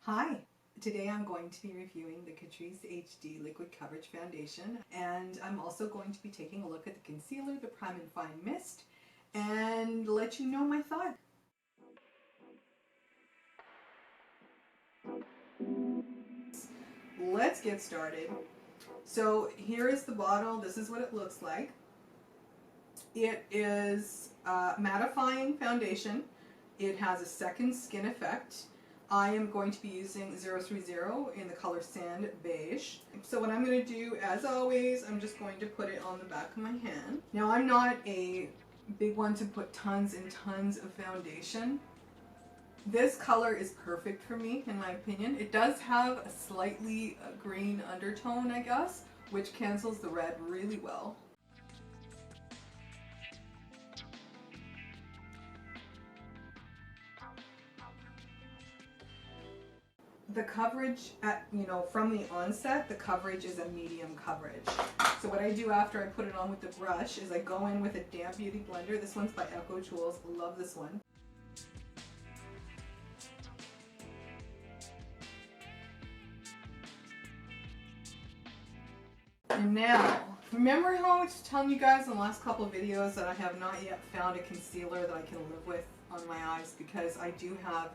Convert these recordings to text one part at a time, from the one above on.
Hi! Today I'm going to be reviewing the Catrice HD Liquid Coverage Foundation, and I'm also going to be taking a look at the concealer, the Prime and Fine Mist, and let you know my thoughts. Let's get started. So here is the bottle. This is what it looks like. It is mattifying foundation. It has a second skin effect. I am going to be using 030 in the color Sand Beige. So what I'm going to do, as always, I'm just going to put it on the back of my hand. Now I'm not a big one to put tons and tons of foundation. This color is perfect for me, in my opinion. It does have a slightly green undertone, I guess, which cancels the red really well. The coverage from the onset, the coverage is a medium coverage. So what I do after I put it on with the brush is I go in with a damp beauty blender. This one's by Echo Tools. Love this one. And now, remember how I was telling you guys in the last couple of videos that I have not yet found a concealer that I can live with on my eyes, because I do have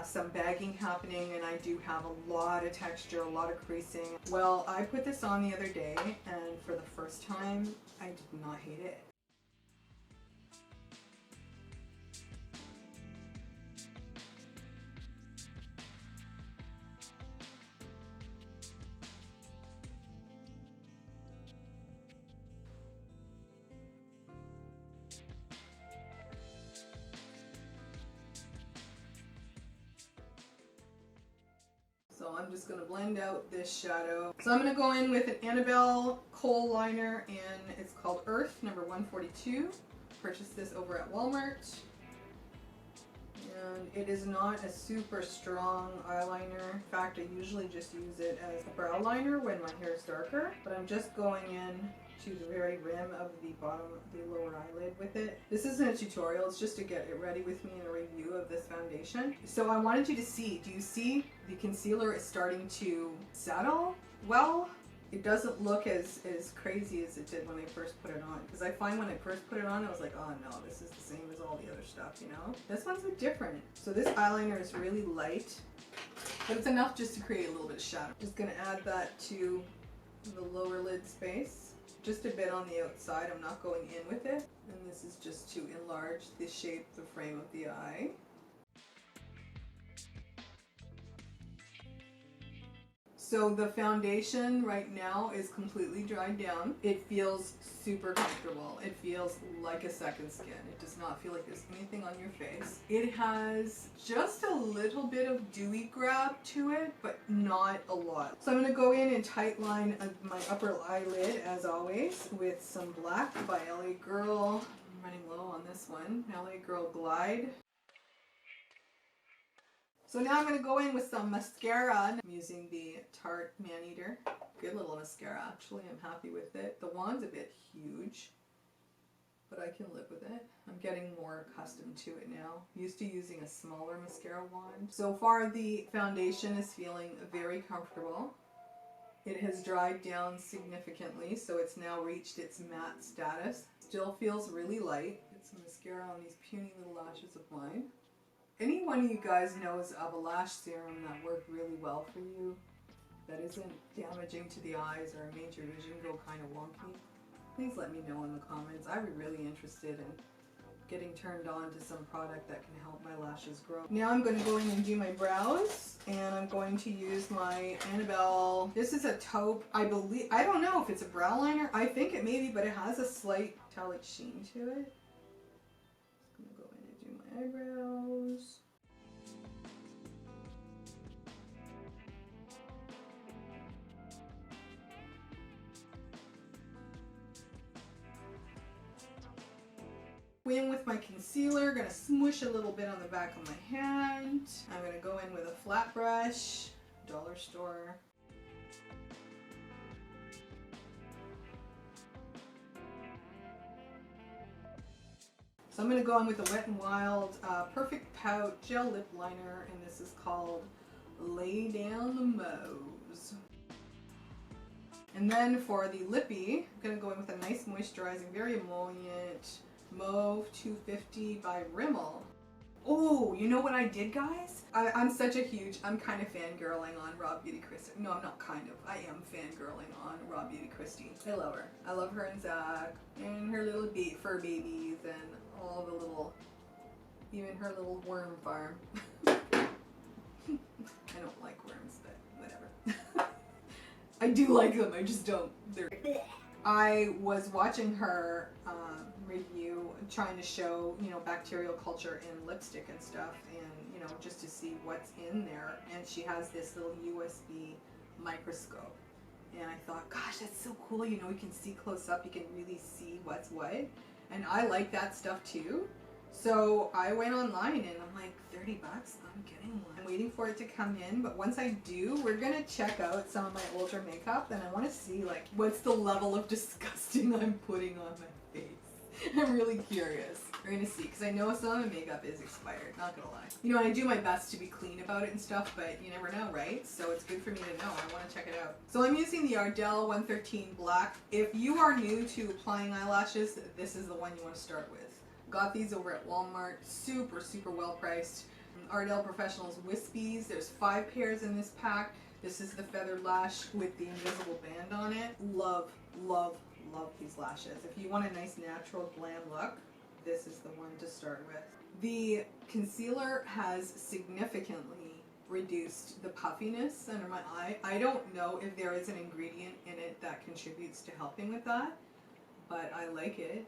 some bagging happening and I do have a lot of texture, a lot of creasing. Well, I put this on the other day and for the first time I did not hate it. So I'm just going to blend out this shadow. So I'm going to go in with an Annabelle kohl liner, and it's called Earth number 142. Purchased this over at Walmart. And it is not a super strong eyeliner. In fact, I usually just use it as a brow liner when my hair is darker. But I'm just going in to the very rim of the bottom of the lower eyelid with it. This isn't a tutorial, it's just to get it ready with me in a review of this foundation. So I wanted you to see, do you see the concealer is starting to settle well? It doesn't look as crazy as it did when I first put it on. Because I find when I first put it on, I was like, oh no, this is the same as all the other stuff, you know? This one's a bit different. So this eyeliner is really light, but it's enough just to create a little bit of shadow. Just gonna add that to the lower lid space. Just a bit on the outside, I'm not going in with it. And this is just to enlarge the shape, the frame of the eye. So the foundation right now is completely dried down. It feels super comfortable. It feels like a second skin. It does not feel like there's anything on your face. It has just a little bit of dewy grab to it, but not a lot. So I'm going to go in and tight line my upper eyelid, as always, with some black by LA Girl. I'm running low on this one. LA Girl Glide. So now I'm going to go in with some mascara. I'm using the Tarte Maneater. Good little mascara, actually. I'm happy with it. The wand's a bit huge, but I can live with it. I'm getting more accustomed to it now. Used to using a smaller mascara wand. So far the foundation is feeling very comfortable. It has dried down significantly, so it's now reached its matte status. Still feels really light. Get some mascara on these puny little lashes of mine. Any one of you guys knows of a lash serum that worked really well for you, that isn't damaging to the eyes or made your vision go kind of wonky? Please let me know in the comments. I'd be really interested in getting turned on to some product that can help my lashes grow. Now I'm going to go in and do my brows, and I'm going to use my Annabelle. This is a taupe, I believe. I don't know if it's a brow liner. I think it may be, but it has a slight metallic sheen to it. Eyebrows. In with my concealer, gonna smoosh a little bit on the back of my hand. I'm gonna go in with a flat brush, dollar store. So I'm going to go in with the Wet n Wild Perfect Pout Gel Lip Liner, and this is called lay down the mauves. And then for the lippy, I'm going to go in with a nice moisturizing, very emollient Mauve 250 by Rimmel. Oh, you know what I did, guys? I'm kind of fangirling on Raw Beauty Christie. No, I'm not kind of. I am fangirling on Raw Beauty Christie. I love her. I love her and Zach and her little fur babies and all the little, even her little worm farm. I don't like worms, but whatever. I do like them, I just don't. I was watching her review, trying to show, you know, bacterial culture in lipstick and stuff, and, you know, just to see what's in there. And she has this little USB microscope. And I thought, gosh, that's so cool. You know, you can see close up, you can really see what's what. And I like that stuff too. So I went online and I'm like, 30 bucks, I'm getting one. I'm waiting for it to come in, but once I do, we're gonna check out some of my older makeup, and I wanna see like, what's the level of disgusting I'm putting on my face. I'm really curious. We're gonna see, because I know some of the makeup is expired, not gonna lie. You know, I do my best to be clean about it and stuff, but you never know, right? So it's good for me to know. I wanna check it out. So I'm using the Ardell 113 Black. If you are new to applying eyelashes, this is the one you wanna start with. Got these over at Walmart, super, super well priced. Ardell Professionals Wispies, there's 5 pairs in this pack. This is the feathered lash with the invisible band on it. Love, love, love these lashes. If you want a nice natural glam look, this is the one to start with. The concealer has significantly reduced the puffiness under my eye. I don't know if there is an ingredient in it that contributes to helping with that, but I like it.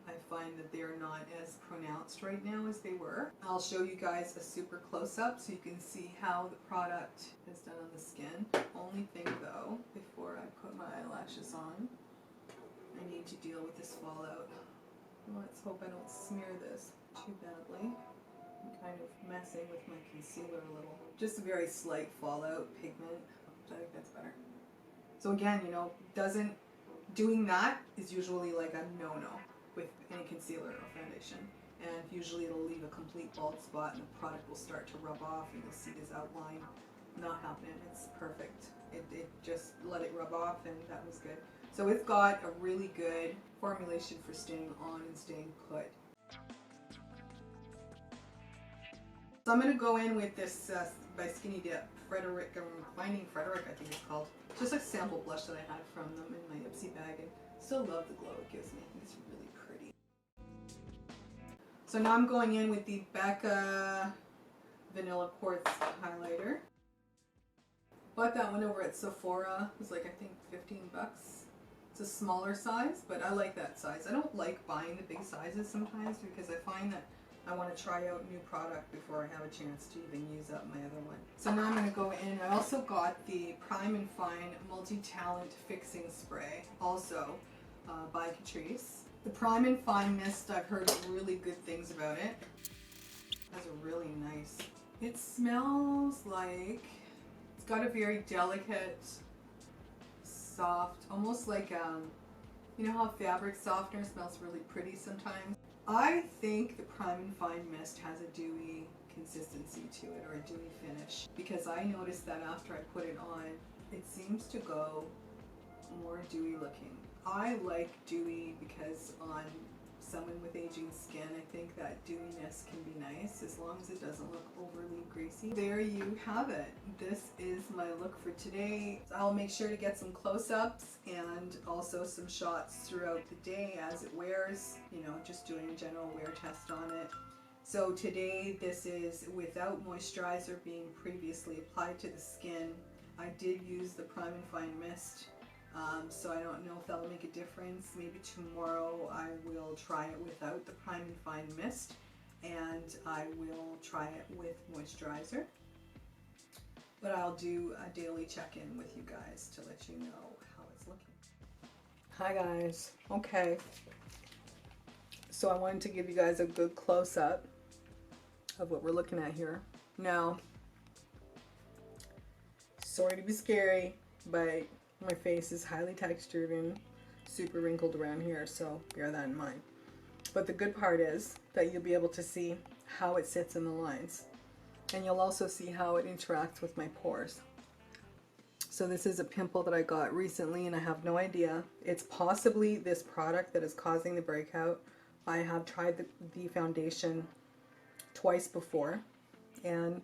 I find that they are not as pronounced right now as they were. I'll show you guys a super close-up so you can see how the product is done on the skin. Only thing though, before I put my eyelashes on, I need to deal with this fallout. Let's hope I don't smear this too badly. I'm kind of messing with my concealer a little. Just a very slight fallout pigment. I think that's better. So again, you know, doing that is usually like a no-no with any concealer or foundation, and usually it'll leave a complete bald spot and the product will start to rub off and you'll see this outline. Not happening. It's perfect. It just let it rub off and that was good. So it's got a really good formulation for staying on and staying put. So I'm going to go in with this by Skinny Dip Finding Frederick, I think it's called. Just a sample blush that I had from them in my Ipsy bag, and still love the glow it gives me. I think it's really pretty. So now I'm going in with the Becca Vanilla Quartz Highlighter. Bought that one over at Sephora. It was like, I think, 15 bucks. It's a smaller size, but I like that size. I don't like buying the big sizes sometimes because I find that I want to try out new product before I have a chance to even use up my other one. So now I'm going to go in. I also got the Prime and Fine Multi-Talent Fixing Spray, also by Catrice. The Prime and Fine Mist, I've heard really good things about it. It has a really nice, it smells like, it's got a very delicate, soft, almost like, you know how fabric softener smells really pretty sometimes? I think the Prime and Fine Mist has a dewy consistency to it, or a dewy finish, because I noticed that after I put it on, it seems to go more dewy looking. I like dewy because on someone with aging skin, I think that dewiness can be nice as long as it doesn't look overly greasy. There you have it. This is my look for today. I'll make sure to get some close-ups and also some shots throughout the day as it wears, you know, just doing a general wear test on it. So today this is without moisturizer being previously applied to the skin. I did use the Prime and Fine Mist. So I don't know if that'll make a difference. Maybe tomorrow I will try it without the Prime and Fine Mist, and I will try it with moisturizer. But I'll do a daily check-in with you guys to let you know how it's looking. Hi guys. Okay. So I wanted to give you guys a good close-up of what we're looking at here. Now, sorry to be scary, but my face is highly textured and super wrinkled around here, so bear that in mind. But the good part is that you'll be able to see how it sits in the lines. And you'll also see how it interacts with my pores. So this is a pimple that I got recently and I have no idea. It's possibly this product that is causing the breakout. I have tried the foundation twice before and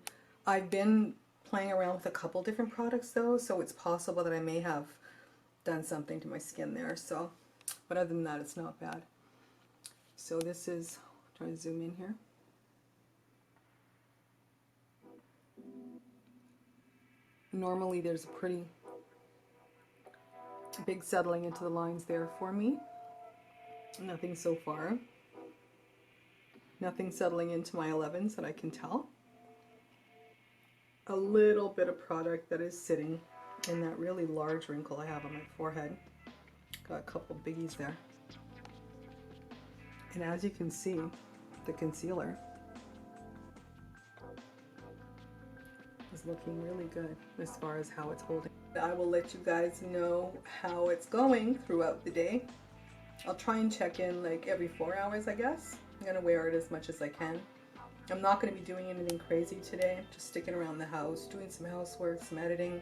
I've been playing around with a couple different products though, so it's possible that I may have done something to my skin there. So, but other than that, it's not bad. So this is, try to zoom in here. Normally there's a pretty big settling into the lines there for me. Nothing so far. Nothing settling into my 11s that I can tell. A little bit of product that is sitting in that really large wrinkle I have on my forehead. Got a couple biggies there. And as you can see, the concealer is looking really good as far as how it's holding. I will let you guys know how it's going throughout the day. I'll try and check in like every 4 hours, I guess. I'm gonna wear it as much as I can. I'm not gonna be doing anything crazy today, just sticking around the house, doing some housework, some editing,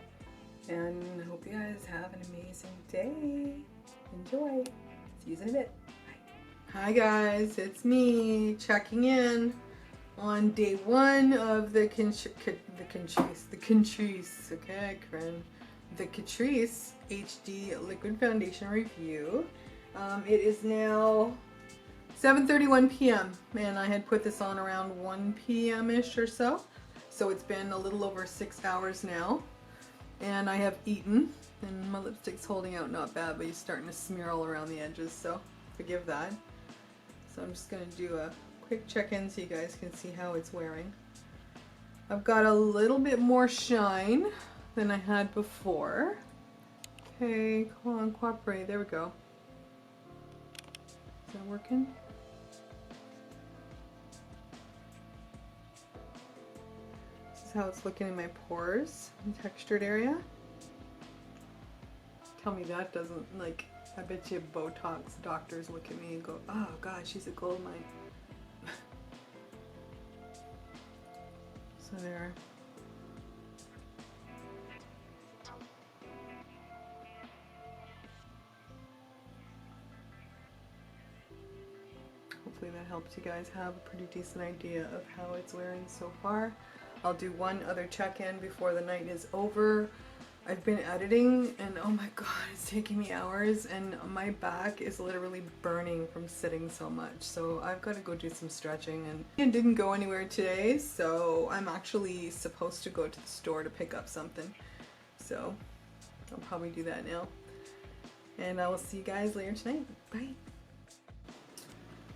and I hope you guys have an amazing day. Enjoy. See you in a bit. Bye. Hi guys, it's me checking in on day 1 of the Catrice HD Liquid Foundation review. It is now 7:31 p.m. and I had put this on around 1 p.m.-ish or so. So it's been a little over 6 hours now. And I have eaten and my lipstick's holding out not bad, but he's starting to smear all around the edges, so forgive that. So I'm just going to do a quick check-in so you guys can see how it's wearing. I've got a little bit more shine than I had before. Okay, come on, cooperate. There we go. Is that working? This is how it's looking in my pores and textured area. Tell me that doesn't, like, I bet you Botox doctors look at me and go, oh god, she's a gold mine. So there. Hopefully that helps you guys have a pretty decent idea of how it's wearing so far. I'll do one other check-in before the night is over. I've been editing and oh my god, it's taking me hours and my back is literally burning from sitting so much. So I've got to go do some stretching and it didn't go anywhere today, so I'm actually supposed to go to the store to pick up something. So I'll probably do that now. And I will see you guys later tonight. Bye.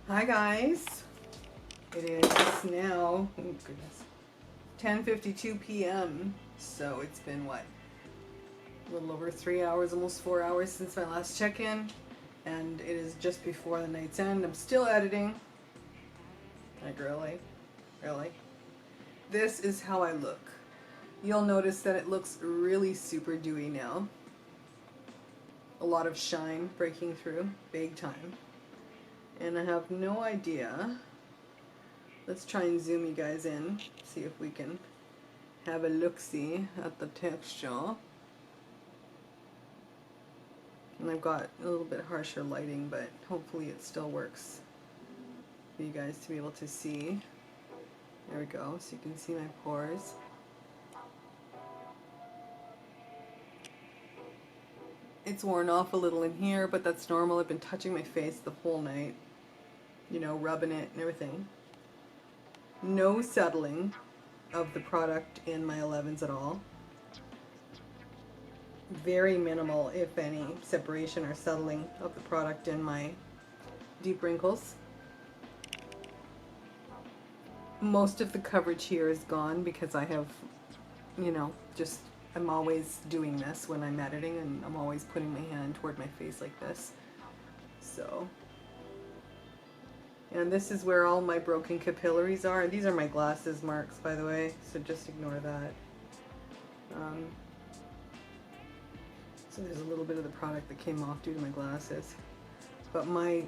Hi guys. It is now, oh goodness, 10:52 p.m. So it's been what? A little over 3 hours, almost 4 hours since my last check-in, and it is just before the night's end. I'm still editing. Like really? This is how I look. You'll notice that it looks really super dewy now. A lot of shine breaking through, big time. And I have no idea. Let's try and zoom you guys in, see if we can have a look-see at the texture. And I've got a little bit harsher lighting, but hopefully it still works for you guys to be able to see. There we go, so you can see my pores. It's worn off a little in here, but that's normal. I've been touching my face the whole night, you know, rubbing it and everything. No settling of the product in my 11s at all. Very minimal, if any, separation or settling of the product in my deep wrinkles. Most of the coverage here is gone because I have, you know, just, I'm always doing this when I'm editing and I'm always putting my hand toward my face like this. So, and this is where all my broken capillaries are. These are my glasses marks, by the way, so just ignore that. So there's a little bit of the product that came off due to my glasses. But my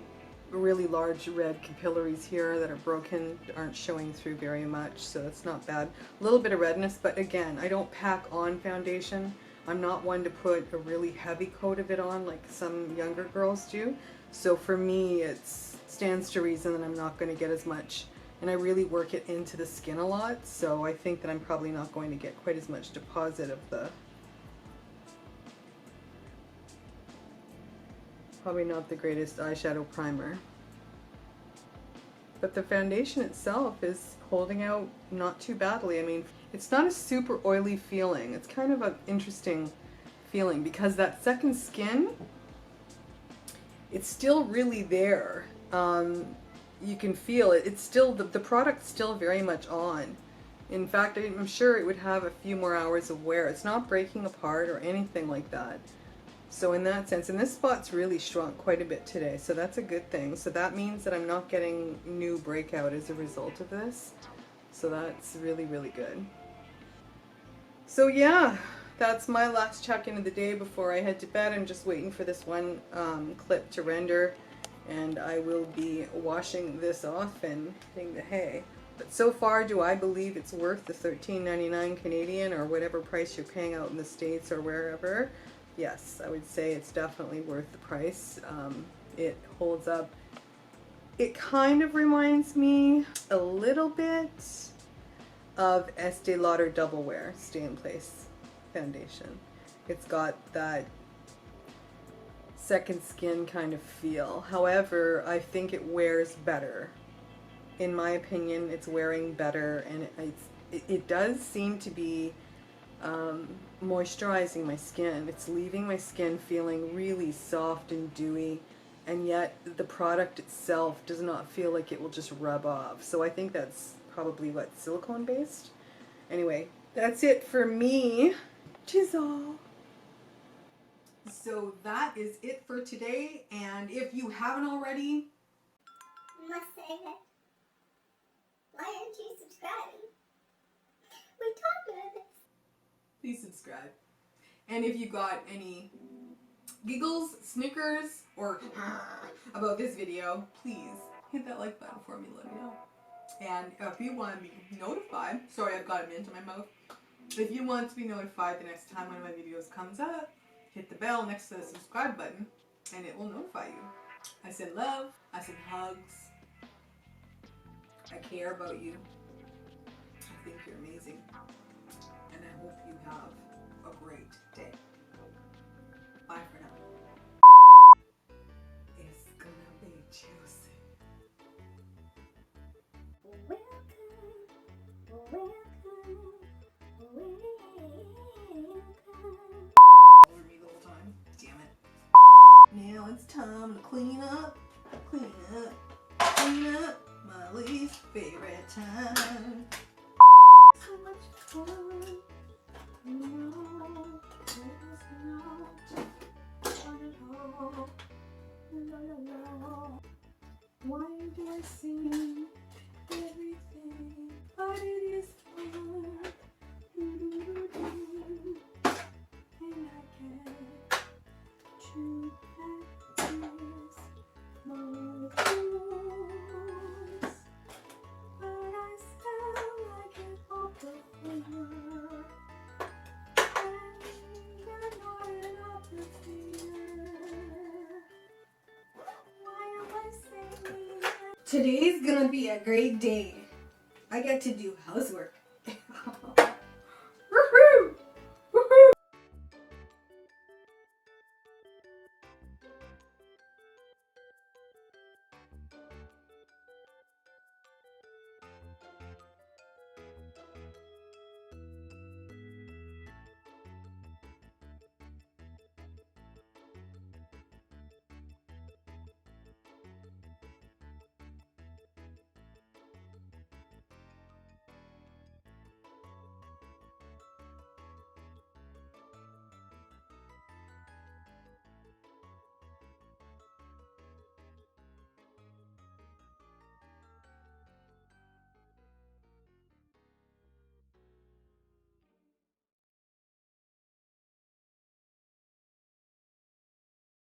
really large red capillaries here that are broken, aren't showing through very much, so that's not bad. A little bit of redness, but again, I don't pack on foundation. I'm not one to put a really heavy coat of it on like some younger girls do. So for me, it stands to reason that I'm not going to get as much, and I really work it into the skin a lot, so I think that I'm probably not going to get quite as much deposit of the, probably not the greatest eyeshadow primer. But the foundation itself is holding out not too badly. I mean, it's not a super oily feeling. It's kind of an interesting feeling because that second skin, it's still really there. You can feel it. It's still, the product's still very much on. In fact, I'm sure it would have a few more hours of wear. It's not breaking apart or anything like that. So in that sense, and this spot's really shrunk quite a bit today, so that's a good thing. So that means that I'm not getting new breakout as a result of this. So that's really, really good. So yeah, that's my last check-in of the day before I head to bed. I'm just waiting for this one clip to render, and I will be washing this off and hitting the hay. But so far, do I believe it's worth the $13.99 Canadian or whatever price you're paying out in the States or wherever? Yes, I would say it's definitely worth the price. It holds up. It kind of reminds me a little bit of Estee Lauder Double Wear Stay in Place foundation. It's got that second skin kind of feel. However, I think it wears better. In my opinion, it's wearing better, and it does seem to be moisturizing my skin. It's leaving my skin feeling really soft and dewy, and yet the product itself does not feel like it will just rub off. So I think that's probably what, silicone based? Anyway, that's it for me. Chisel. So that is it for today, and if you haven't already, I must say that, why aren't you subscribing? We talked about this. please subscribe. And if you got any giggles, snickers, or about this video, please hit that like button for me, let me know. And if you want to be notified, sorry, I've got a mint in my mouth. If you want to be notified the next time one of my videos comes up, hit the bell next to the subscribe button and it will notify you. I send love, I send hugs, I care about you. I think you're amazing. And I hope you have a great day. Bye for now. It's gonna be juicy. Over me the whole time. Damn it. Now it's time to clean up, clean up, clean up. My least favorite time. So much fun. No, it's not fun at all. No. Why do I sing everything? But it is fun. And I get to practice more rules. But I sound like an opera singer. And I'm not an opera singer. Why am I singing? Today's gonna be a great day. I get to do housework.